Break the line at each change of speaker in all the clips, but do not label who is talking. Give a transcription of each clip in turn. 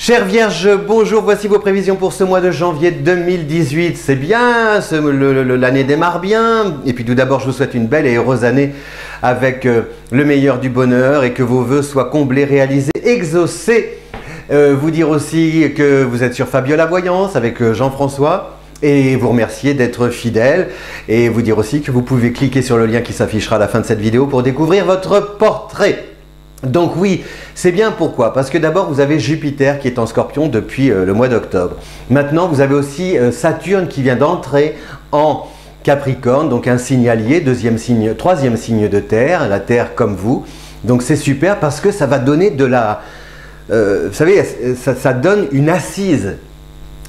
Chère Vierge, bonjour, voici vos prévisions pour ce mois de janvier 2018. C'est bien, l'année démarre bien. Et puis tout d'abord, je vous souhaite une belle et heureuse année avec le meilleur du bonheur et que vos vœux soient comblés, réalisés, exaucés. Vous dire aussi que vous êtes sur Fabiola Voyance avec Jean-François et vous remercier d'être fidèle et vous dire aussi que vous pouvez cliquer sur le lien qui s'affichera à la fin de cette vidéo pour découvrir votre portrait. Donc oui, c'est bien, pourquoi? Parce que d'abord vous avez Jupiter qui est en Scorpion depuis le mois d'octobre. Maintenant vous avez aussi Saturne qui vient d'entrer en Capricorne, donc un signe allié, troisième signe de terre, la terre comme vous. Donc c'est super parce que ça va donner de la... vous savez, ça donne une assise.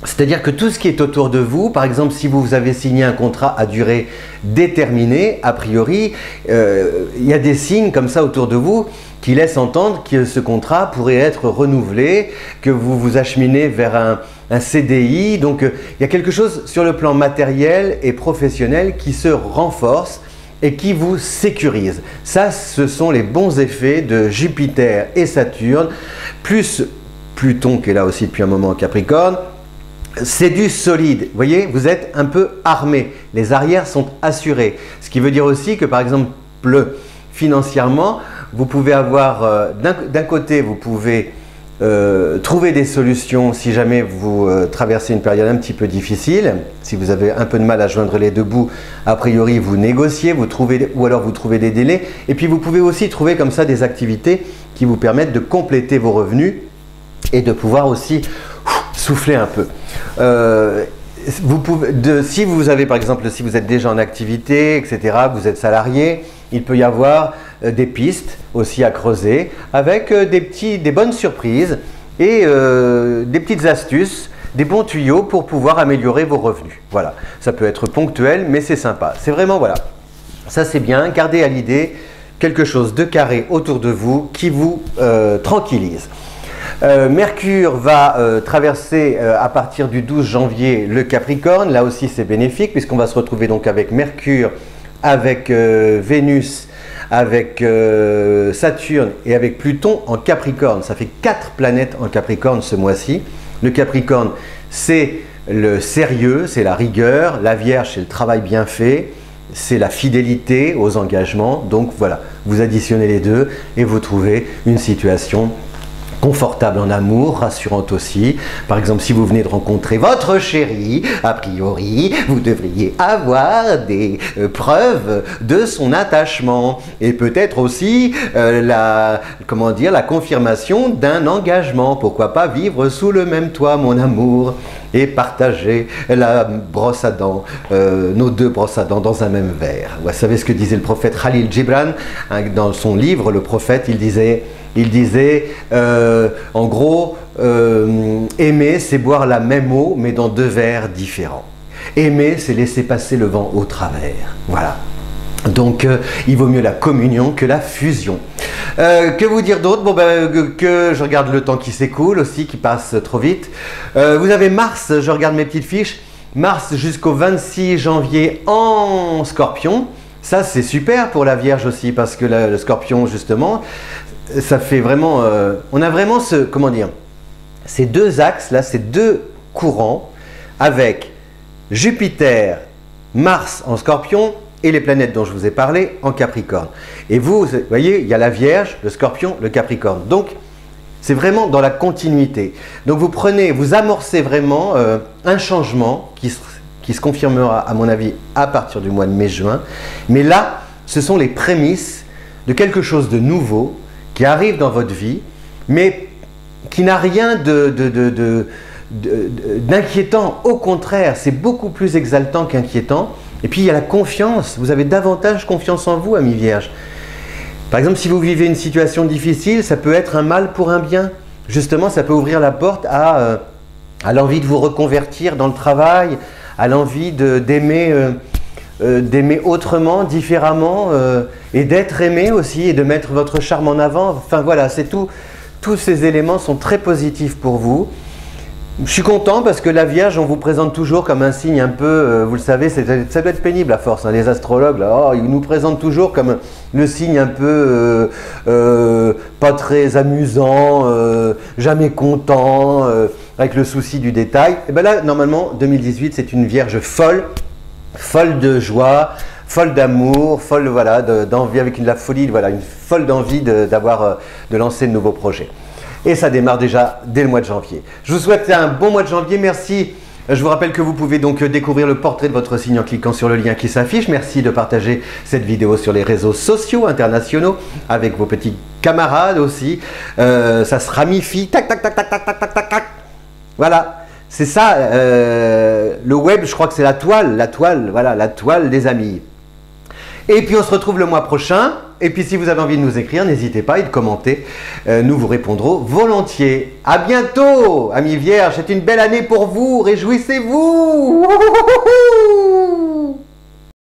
C'est-à-dire que tout ce qui est autour de vous, par exemple si vous avez signé un contrat à durée déterminée, a priori, il y a des signes comme ça autour de vous qui laissent entendre que ce contrat pourrait être renouvelé, que vous vous acheminez vers un CDI. Donc il y a quelque chose sur le plan matériel et professionnel qui se renforce et qui vous sécurise. Ça, ce sont les bons effets de Jupiter et Saturne, plus Pluton qui est là aussi depuis un moment en Capricorne. C'est du solide, vous voyez, vous êtes un peu armé, les arrières sont assurées. Ce qui veut dire aussi que par exemple, financièrement, vous pouvez avoir, d'un côté, vous pouvez trouver des solutions si jamais vous traversez une période un petit peu difficile. Si vous avez un peu de mal à joindre les deux bouts, a priori, vous négociez, ou alors vous trouvez des délais. Et puis, vous pouvez aussi trouver comme ça des activités qui vous permettent de compléter vos revenus et de pouvoir aussi souffler un peu. Si vous avez par exemple, si vous êtes déjà en activité, etc., vous êtes salarié, il peut y avoir des pistes aussi à creuser avec des bonnes surprises et des petites astuces, des bons tuyaux pour pouvoir améliorer vos revenus. Voilà, ça peut être ponctuel, mais c'est sympa. C'est vraiment, voilà, ça c'est bien, gardez à l'idée quelque chose de carré autour de vous qui vous tranquillise. Mercure va traverser à partir du 12 janvier le Capricorne. Là aussi c'est bénéfique puisqu'on va se retrouver donc avec Mercure, avec Vénus, avec Saturne et avec Pluton en Capricorne. Ça fait 4 planètes en Capricorne ce mois-ci. Le Capricorne, c'est le sérieux, c'est la rigueur. La Vierge, c'est le travail bien fait. C'est la fidélité aux engagements. Donc voilà, vous additionnez les deux et vous trouvez une situation confortable en amour, rassurante aussi. Par exemple, si vous venez de rencontrer votre chéri, a priori, vous devriez avoir des preuves de son attachement et peut-être aussi la confirmation d'un engagement. Pourquoi pas vivre sous le même toit, mon amour, et partager la brosse à dents, nos deux brosses à dents dans un même verre. Vous savez ce que disait le prophète Khalil Gibran dans son livre, le prophète, il disait en gros, aimer c'est boire la même eau mais dans 2 verres différents. Aimer c'est laisser passer le vent au travers. Voilà. Donc il vaut mieux la communion que la fusion. Que vous dire d'autre? Bon, que je regarde le temps qui s'écoule aussi, qui passe trop vite. Vous avez Mars, je regarde mes petites fiches. Mars jusqu'au 26 janvier en Scorpion. Ça c'est super pour la Vierge aussi parce que le Scorpion justement, ça fait vraiment, on a vraiment ces deux axes là, ces deux courants avec Jupiter, Mars en Scorpion et les planètes dont je vous ai parlé en Capricorne. Et vous voyez, il y a la Vierge, le Scorpion, le Capricorne. Donc, c'est vraiment dans la continuité. Donc, vous amorcez vraiment un changement qui se confirmera, à mon avis, à partir du mois de mai-juin. Mais là, ce sont les prémices de quelque chose de nouveau qui arrive dans votre vie, mais qui n'a rien d'inquiétant. Au contraire, c'est beaucoup plus exaltant qu'inquiétant. Et puis, il y a la confiance. Vous avez davantage confiance en vous, amis Vierge. Par exemple, si vous vivez une situation difficile, ça peut être un mal pour un bien. Justement, ça peut ouvrir la porte à l'envie de vous reconvertir dans le travail, à l'envie d'aimer autrement, différemment, et d'être aimé aussi, et de mettre votre charme en avant. Enfin voilà, c'est tout. Tous ces éléments sont très positifs pour vous. Je suis content parce que la Vierge, on vous présente toujours comme un signe un peu, vous le savez, ça doit être pénible à force, hein, les astrologues, là, oh, ils nous présentent toujours comme le signe un peu pas très amusant, jamais content, avec le souci du détail. Et bien là, normalement, 2018, c'est une Vierge folle, folle de joie, folle d'amour, folle voilà, d'envie, avec la folie, voilà, une folle d'envie de lancer de nouveaux projets. Et ça démarre déjà dès le mois de janvier. Je vous souhaite un bon mois de janvier. Merci. Je vous rappelle que vous pouvez donc découvrir le portrait de votre signe en cliquant sur le lien qui s'affiche. Merci de partager cette vidéo sur les réseaux sociaux internationaux avec vos petits camarades aussi. Ça se ramifie. Tac, tac, tac, tac, tac, tac, tac, tac, tac. Voilà. C'est ça. Le web, je crois que c'est la toile, voilà, la toile des amis. Et puis on se retrouve le mois prochain. Et puis si vous avez envie de nous écrire, n'hésitez pas et de commenter. Nous vous répondrons volontiers. À bientôt, amis vierges. C'est une belle année pour vous. Réjouissez-vous.